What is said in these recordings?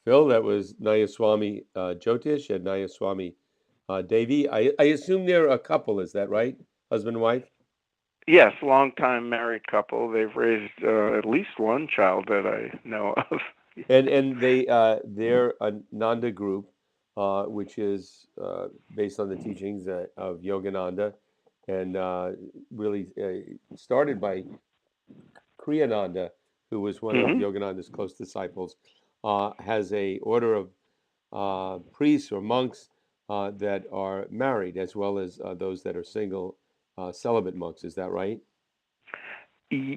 Phil, that was Nyaswami Jyotish and Nyaswami Devi. I assume they're a couple, is that right? Husband and wife? Yes, long-time married couple. They've raised at least one child that I know of. And they're a Nanda group, which is based on the teachings of Yogananda, and really started by Kriyananda, who was one of Hmm. Yogananda's close disciples, has a order of priests or monks that are married, as well as those that are single celibate monks. Is that right?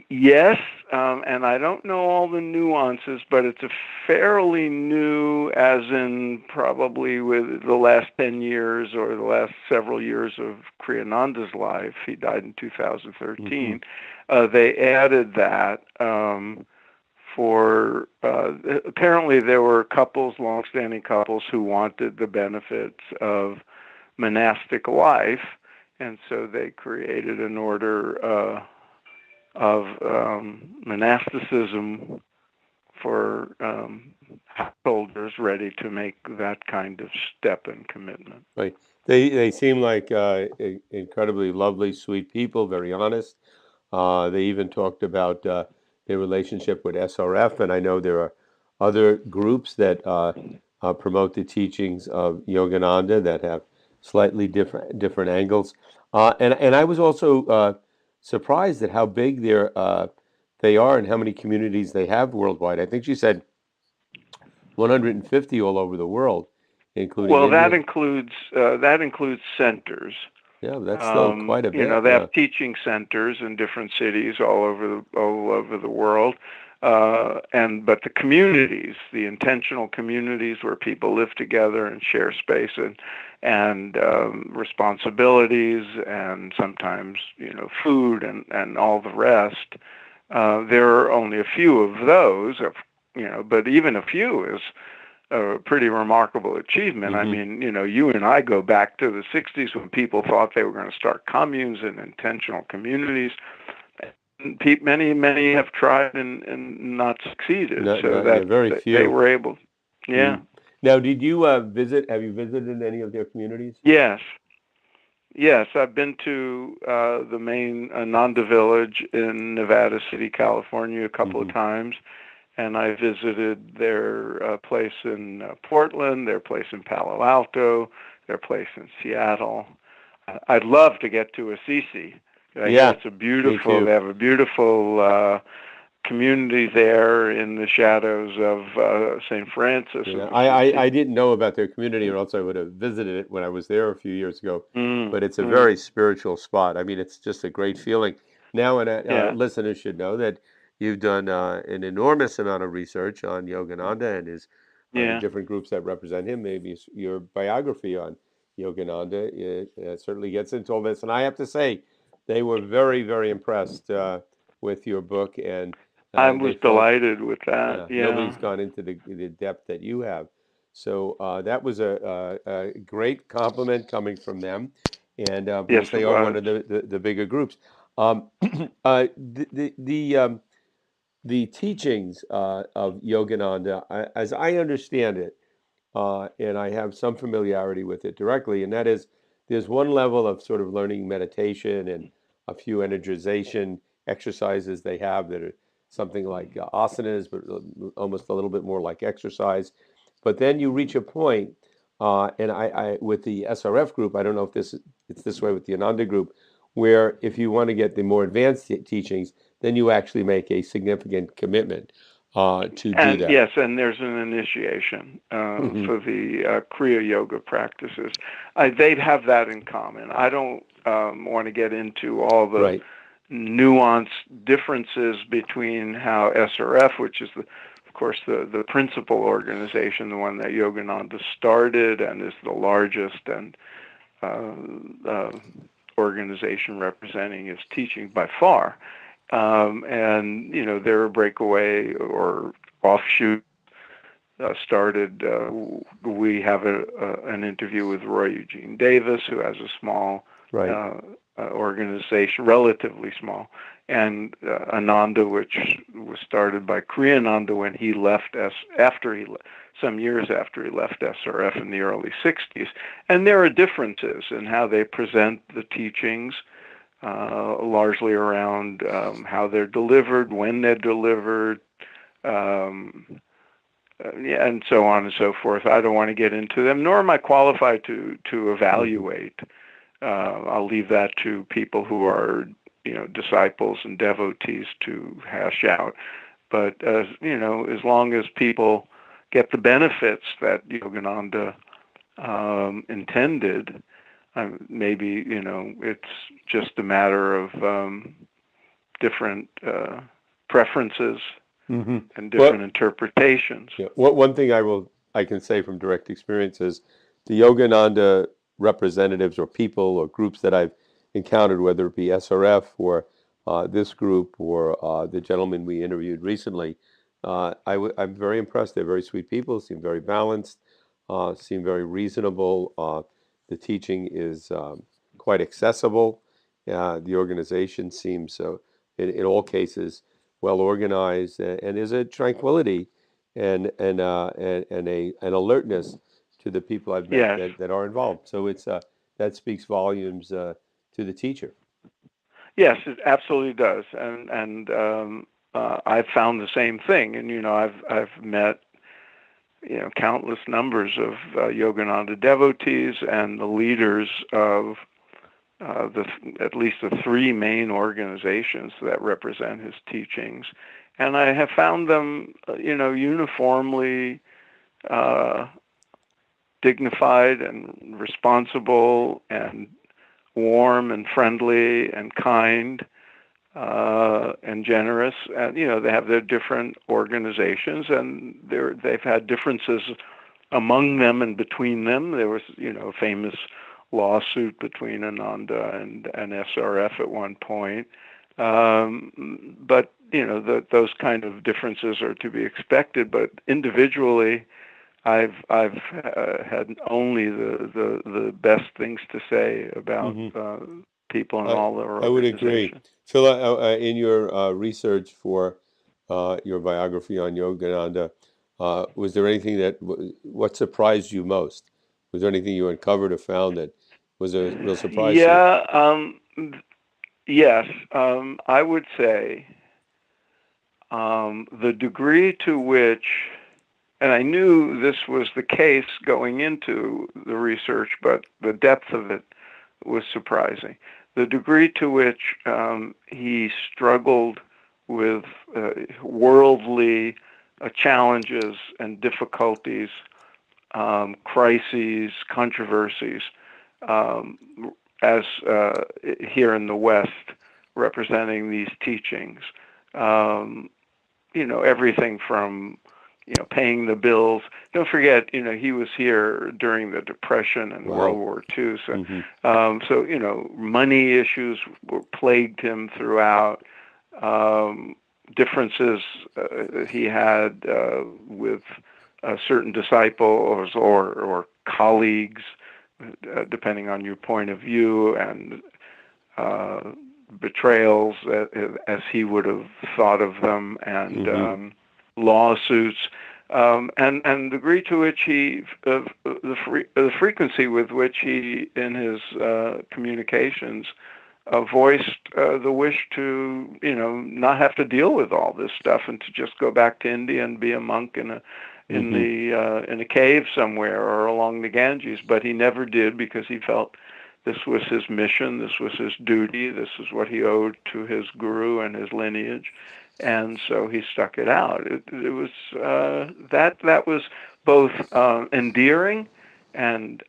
Yes, and I don't know all the nuances, but it's a fairly new, as in probably with the last 10 years or the last several years of Kriyananda's life. He died in Hmm. 2013. They added that for apparently there were couples, longstanding couples, who wanted the benefits of monastic life, and so they created an order of monasticism for householders ready to make that kind of step and commitment. Right. They seem like incredibly lovely, sweet people, very honest. They even talked about their relationship with SRF, and I know there are other groups that promote the teachings of Yogananda that have slightly different angles. And I was also surprised at how big they are and how many communities they have worldwide. I think she said 150 all over the world, including Well, India. that includes centers. Yeah, that's still quite a bit. They Yeah. have teaching centers in different cities all over the world, and but the communities, the intentional communities where people live together and share space and responsibilities, and sometimes food and all the rest. There are only a few of those, but even a few is a pretty remarkable achievement. I Hmm. mean, you and I go back to the 60s when people thought they were going to start communes and intentional communities. And many have tried and not succeeded. So Yeah, that very they few. were able. Yeah. Mm. Now, did you visit? Have you visited any of their communities? Yes. Yes, I've been to the main Ananda Village in Nevada City, California, a couple of Hmm. times, and I visited their place in Portland, their place in Palo Alto, their place in Seattle. I'd love to get to Assisi. I hear Yeah, it's a me beautiful. They too. have a beautiful community there in the shadows of St. Francis of Yeah, I Assisi. didn't know about their community, or else I would have visited it when I was there a few years ago. Mm, But it's a mm, very spiritual spot. I mean, it's just a great feeling. Now, and yeah, listeners should know that you've done an enormous amount of research on Yogananda and his the yeah. different groups that represent him. Maybe your biography on Yogananda certainly gets into all this. And I have to say, they were very impressed with your book, and I they was felt delighted with that. yeah, Yeah. nobody's gone into the depth that you have. So that was a great compliment coming from them, and Yes, because it they are one was. of the bigger groups. Um, the teachings of Yogananda, as I understand it, and I have some familiarity with it directly, and that is there's one level of sort of learning meditation and a few energization exercises they have that are something like asanas, but almost a little bit more like exercise. But then you reach a point, and I with the SRF group, I don't know if it's this way with the Ananda group, where if you want to get the more advanced teachings, then you actually make a significant commitment to do And that. yes, and there's an initiation Hmm. for the Kriya Yoga practices. They'd have that in common. I don't want to get into all the Right. nuanced differences between how SRF, which is of course, the principal organization, the one that Yogananda started and is the largest and uh, uh, organization representing his teaching by far. And they're a breakaway or offshoot started. We have an interview with Roy Eugene Davis, who has a small Right. organization, relatively small, and Ananda, which was started by Kriyananda when he left some years after he left SRF in the early 60s. And there are differences in how they present the teachings, largely around how they're delivered, when they're delivered, um, yeah, and so on and so forth. I don't want to get into them, nor am I qualified to evaluate. I'll leave that to people who are, disciples and devotees to hash out. But as as long as people get the benefits that Yogananda intended, maybe it's just a matter of different preferences Hmm. and Well, different interpretations. yeah. One thing I can say from direct experience is the Yogananda representatives or people or groups that I've encountered, whether it be SRF or this group or the gentleman we interviewed recently, I'm very impressed. They're very sweet people, seem very balanced, seem very reasonable. The teaching is quite accessible. The organization seems, in all cases, well organized, and there's a tranquility and an alertness to the people I've met Yes, that are involved. So that speaks volumes to the teacher. yes, it absolutely does, and I've found the same thing. And I've met countless numbers of Yogananda devotees and the leaders of at least the three main organizations that represent his teachings, and I have found them, uniformly uh, dignified and responsible and warm and friendly and kind and generous. And they have their different organizations, and they've had differences among them and between them. There was a famous lawsuit between Ananda and SRF at one point. But those kind of differences are to be expected. But individually, I've had only the best things to say about Hmm. people in I, all their I would agree. organizations. Phil, in your research for your biography on Yogananda, was there anything what surprised you most? Was there anything you uncovered or found that was a real surprise to you? Yeah, yes, I would say the degree to which, and I knew this was the case going into the research, but the depth of it was surprising. The degree to which he struggled with worldly challenges and difficulties, crises, controversies, um, as here in the West, representing these teachings. Um, everything from paying the bills. Don't forget, he was here during the Depression and World Wow. War II. So, Hmm. money issues plagued him throughout. Um, Differences he had with certain disciples or colleagues, depending on your point of view, and uh, betrayals as he would have thought of them, and Hmm. lawsuits, and the degree to which the frequency with which he, in his communications, voiced the wish to, not have to deal with all this stuff and to just go back to India and be a monk Hmm. in a cave somewhere or along the Ganges. But he never did, because he felt this was his mission, this was his duty, this is what he owed to his guru and his lineage, and so he stuck it out. It was that was both endearing and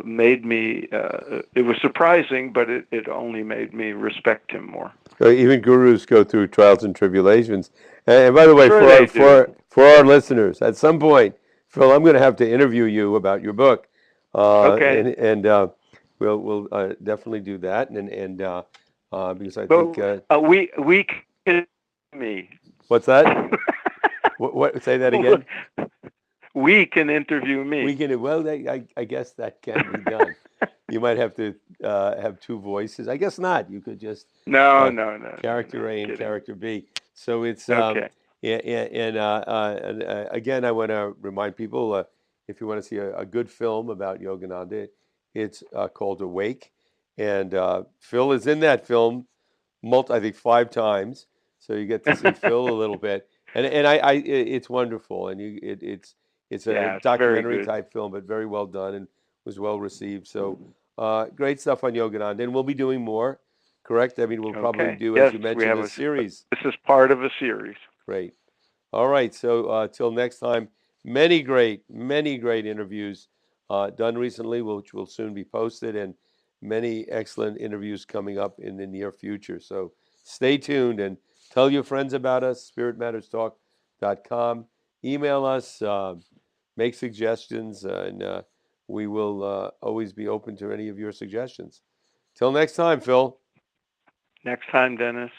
made me. It was surprising, but it only made me respect him more. Even gurus go through trials and tribulations. And by the way, Sure, they do. for our listeners, at some point, Phil, I'm going to have to interview you about your book, Okay, and we'll definitely do that. Because I think but we can me. what's that? What? Say that again. We can interview We me. can. Well, I guess that can be done. You might have to have two voices. I guess not. You could just No, uh, no, no, no, no. character A and Kidding. character B. So it's Okay. again, I want to remind people if you want to see a good film about Yogananda, it's called Awake, and Phil is in that film, I think 5 times. So you get to see Phil a little bit, and it's wonderful, and it's a Yeah, it's very documentary good. type film, but very well done and was well received. So great stuff on Yogananda, and we'll be doing more. Correct? I mean, we'll probably Okay. do, as Yes, you we mentioned, have a a. series. This is part of a series. Great. All right. So till next time, many great interviews done recently, which will soon be posted, and many excellent interviews coming up in the near future. So stay tuned and tell your friends about us, spiritmatterstalk.com. Email us, make suggestions, and we will always be open to any of your suggestions. Till next time, Phil. Next time, Dennis.